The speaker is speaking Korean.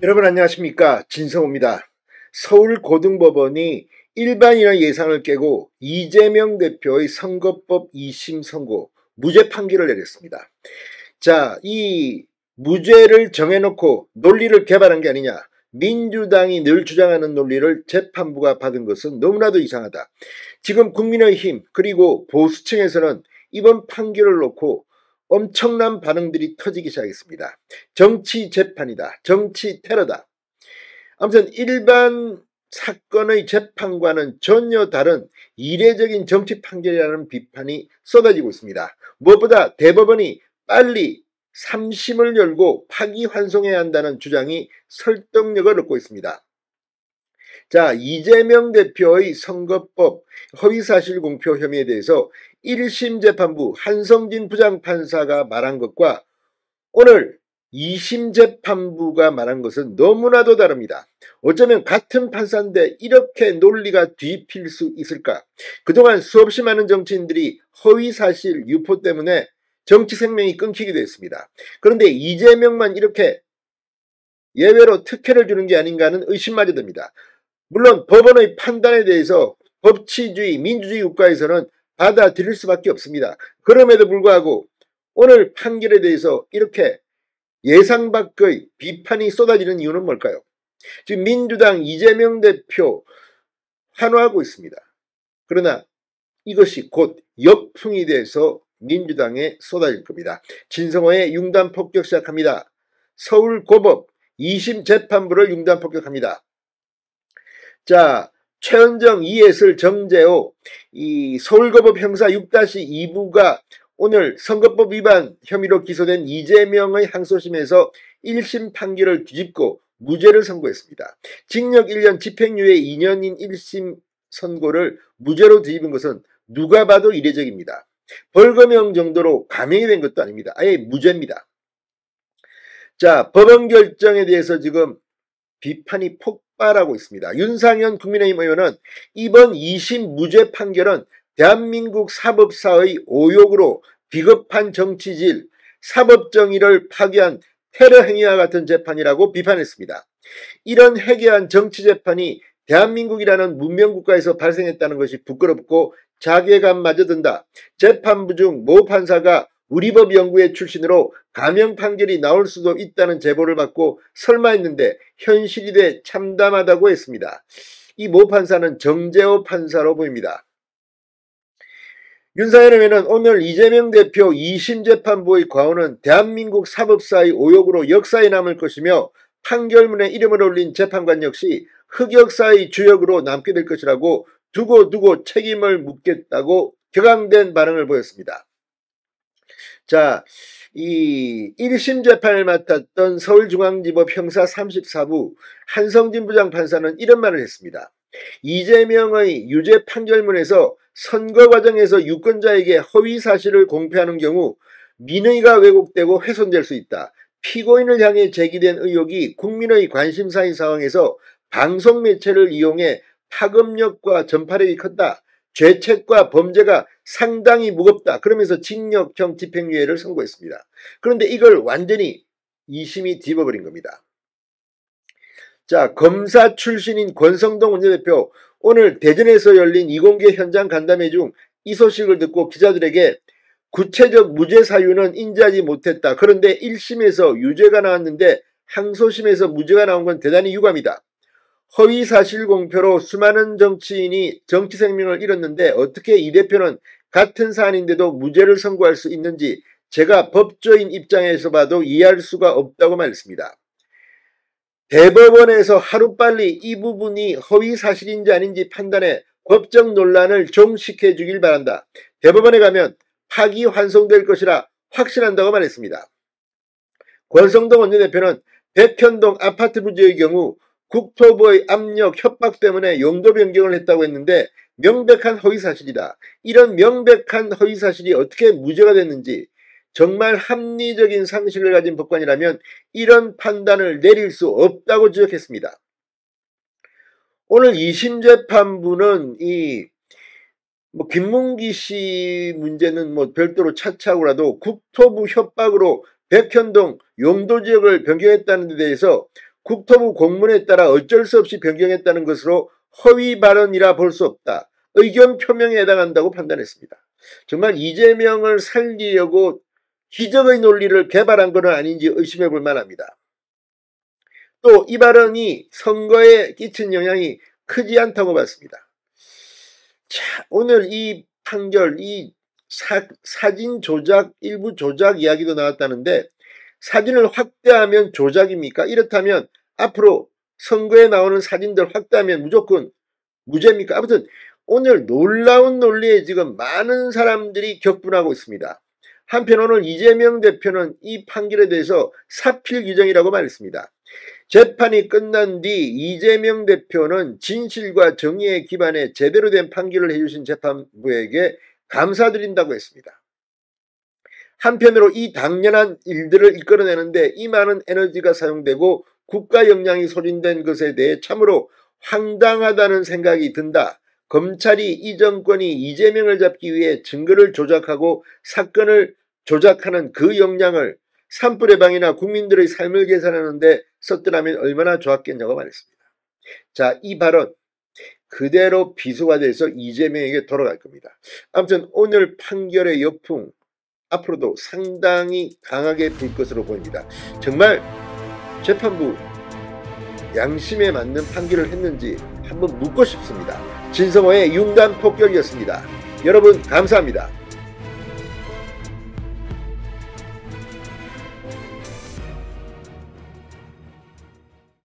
여러분 안녕하십니까, 진성호입니다. 서울고등법원이 일반인의 예상을 깨고 이재명 대표의 선거법 2심 선고 무죄 판결을 내렸습니다. 자, 이 무죄를 정해놓고 논리를 개발한 게 아니냐, 민주당이 늘 주장하는 논리를 재판부가 받은 것은 너무나도 이상하다. 지금 국민의힘 그리고 보수층에서는 이번 판결을 놓고 엄청난 반응들이 터지기 시작했습니다. 정치 재판이다, 정치 테러다. 아무튼 일반 사건의 재판과는 전혀 다른 이례적인 정치 판결이라는 비판이 쏟아지고 있습니다. 무엇보다 대법원이 빨리 3심을 열고 파기환송해야 한다는 주장이 설득력을 얻고 있습니다. 자, 이재명 대표의 선거법 허위사실 공표 혐의에 대해서 1심 재판부 한성진 부장판사가 말한 것과 오늘 2심 재판부가 말한 것은 너무나도 다릅니다. 어쩌면 같은 판사인데 이렇게 논리가 뒤집힐 수 있을까? 그동안 수없이 많은 정치인들이 허위사실 유포 때문에 정치 생명이 끊기기도 했습니다. 그런데 이재명만 이렇게 예외로 특혜를 주는 게 아닌가 하는 의심마저 듭니다. 물론 법원의 판단에 대해서 법치주의, 민주주의 국가에서는 받아들일 수밖에 없습니다. 그럼에도 불구하고 오늘 판결에 대해서 이렇게 예상 밖의 비판이 쏟아지는 이유는 뭘까요? 지금 민주당 이재명 대표 환호하고 있습니다. 그러나 이것이 곧 역풍이 돼서 민주당에 쏟아질 겁니다. 진성호의 융단 폭격 시작합니다. 서울고법 2심 재판부를 융단 폭격합니다. 자, 최은정, 이예슬, 정재호, 이 서울고법 형사 6-2부가 오늘 선거법 위반 혐의로 기소된 이재명의 항소심에서 1심 판결을 뒤집고 무죄를 선고했습니다. 징역 1년, 집행유예 2년인 1심 선고를 무죄로 뒤집은 것은 누가 봐도 이례적입니다. 벌금형 정도로 감형이 된 것도 아닙니다. 아예 무죄입니다. 자, 법원 결정에 대해서 지금 비판이 폭발하고 있습니다. 윤상현 국민의힘 의원은 이번 2심 무죄 판결은 대한민국 사법사의 오욕으로 비겁한 정치질, 사법정의를 파괴한 테러 행위와 같은 재판이라고 비판했습니다. 이런 해괴한 정치재판이 대한민국이라는 문명국가에서 발생했다는 것이 부끄럽고 자괴감마저 든다. 재판부 중 모 판사가 우리법 연구회 출신으로 감형 판결이 나올 수도 있다는 제보를 받고 설마 했는데 현실이 돼 참담하다고 했습니다. 이 모 판사는 정재호 판사로 보입니다. 윤상현 의원은 오늘 이재명 대표 2심 재판부의 과오는 대한민국 사법사의 오욕으로 역사에 남을 것이며 판결문에 이름을 올린 재판관 역시 흑역사의 주역으로 남게 될 것이라고 두고 책임을 묻겠다고 격앙된 반응을 보였습니다. 자, 이 1심 재판을 맡았던 서울중앙지법 형사 34부 한성진 부장판사는 이런 말을 했습니다. 이재명의 유죄 판결문에서 선거 과정에서 유권자에게 허위 사실을 공표하는 경우 민의가 왜곡되고 훼손될 수 있다. 피고인을 향해 제기된 의혹이 국민의 관심사인 상황에서 방송 매체를 이용해 파급력과 전파력이 컸다. 죄책과 범죄가 상당히 무겁다. 그러면서 징역형 집행유예를 선고했습니다. 그런데 이걸 완전히 2심이 뒤집어버린 겁니다. 자, 검사 출신인 권성동 원내대표 오늘 대전에서 열린 이공계 현장 간담회 중 이 소식을 듣고 기자들에게 구체적 무죄 사유는 인지하지 못했다. 그런데 1심에서 유죄가 나왔는데 항소심에서 무죄가 나온 건 대단히 유감이다. 허위 사실 공표로 수많은 정치인이 정치 생명을 잃었는데 어떻게 이 대표는 같은 사안인데도 무죄를 선고할 수 있는지 제가 법조인 입장에서 봐도 이해할 수가 없다고 말했습니다. 대법원에서 하루빨리 이 부분이 허위 사실인지 아닌지 판단해 법적 논란을 종식해 주길 바란다. 대법원에 가면 파기환송될 것이라 확신한다고 말했습니다. 권성동 원내대표는 백현동 아파트 부지의 경우 국토부의 압력, 협박 때문에 용도 변경을 했다고 했는데 명백한 허위사실이다. 이런 명백한 허위사실이 어떻게 무죄가 됐는지 정말 합리적인 상식을 가진 법관이라면 이런 판단을 내릴 수 없다고 지적했습니다. 오늘 2심 재판부는 김문기 씨 문제는 별도로 차치하고라도 국토부 협박으로 백현동 용도 지역을 변경했다는 데 대해서 국토부 공문에 따라 어쩔 수 없이 변경했다는 것으로 허위 발언이라 볼 수 없다. 의견 표명에 해당한다고 판단했습니다. 정말 이재명을 살리려고 기적의 논리를 개발한 것은 아닌지 의심해 볼 만합니다. 또 이 발언이 선거에 끼친 영향이 크지 않다고 봤습니다. 자, 오늘 이 판결, 이 사진 조작, 일부 조작 이야기도 나왔다는데 사진을 확대하면 조작입니까? 이렇다면 앞으로 선거에 나오는 사진들 확대하면 무조건 무죄입니까? 아무튼 오늘 놀라운 논리에 지금 많은 사람들이 격분하고 있습니다. 한편 오늘 이재명 대표는 이 판결에 대해서 사필 규정이라고 말했습니다. 재판이 끝난 뒤 이재명 대표는 진실과 정의에 기반해 제대로 된 판결을 해주신 재판부에게 감사드린다고 했습니다. 한편으로 이 당연한 일들을 이끌어내는데 이 많은 에너지가 사용되고 국가 역량이 소진된 것에 대해 참으로 황당하다는 생각이 든다. 검찰이 이 정권이 이재명을 잡기 위해 증거를 조작하고 사건을 조작하는 그 역량을 산불의 방이나 국민들의 삶을 계산하는 데 썼더라면 얼마나 좋았겠냐고 말했습니다. 자, 이 발언 그대로 비수가 돼서 이재명에게 돌아갈 겁니다. 아무튼 오늘 판결의 역풍 앞으로도 상당히 강하게 불 것으로 보입니다. 정말 재판부 양심에 맞는 판결을 했는지 한번 묻고 싶습니다. 진성호의 융단 폭격이었습니다. 여러분 감사합니다.